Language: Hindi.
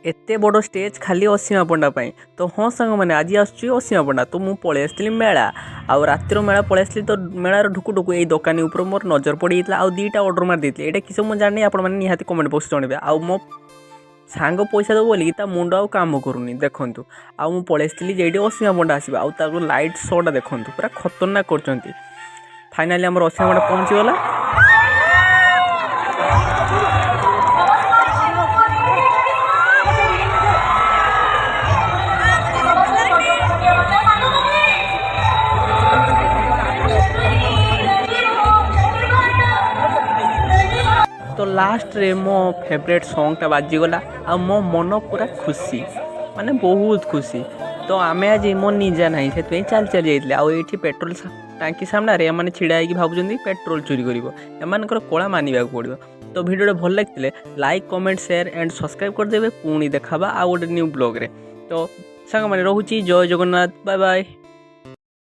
एते बड़ स्टेज खाली असीमा पंडा पाई। तो हाँ सांग मैंने आज आसुची असीमा पंडा तो मुझे पलि आसती मेला आउ रातिर मेला पलि आसली तो मेलार ढुकु ढुकु ये दुकानी उपर मोर नजर पड़ी आउ दुईटा ऑर्डर मार देती ये किस मुझे जानी आप निहाती कमेंट बॉक्स जनइबे आउ मो सांग पैसा दब बोली ता मुंड आउ काम करूनी देखूँ आउ मुझे पलि आसती जे असीमा पंडा आसो आउ लाइट शोटा देखूँ पूरा खतरनाक कर फाइनाली आम असीमा पंडा पहुँचीगला। तो लास्ट रे मो फेवरेट सॉन्गटा बाजीगला आ मो मन पूरा खुशी माने बहुत खुशी। तो आमे आज मो निजा ना से चल चल जाइए आठी पेट्रोल टांकी सामने मैंने छिड़ा होगी भावुँ पेट्रोल चोरी कर कला मानवा पड़ो। तो वीडियो भल लगे like comment share and subscribe करदे पुणी देखा आ गोटे न्यू ब्लॉग रे। तो सांग मैंने रोची जय जगन्नाथ बाय बाय।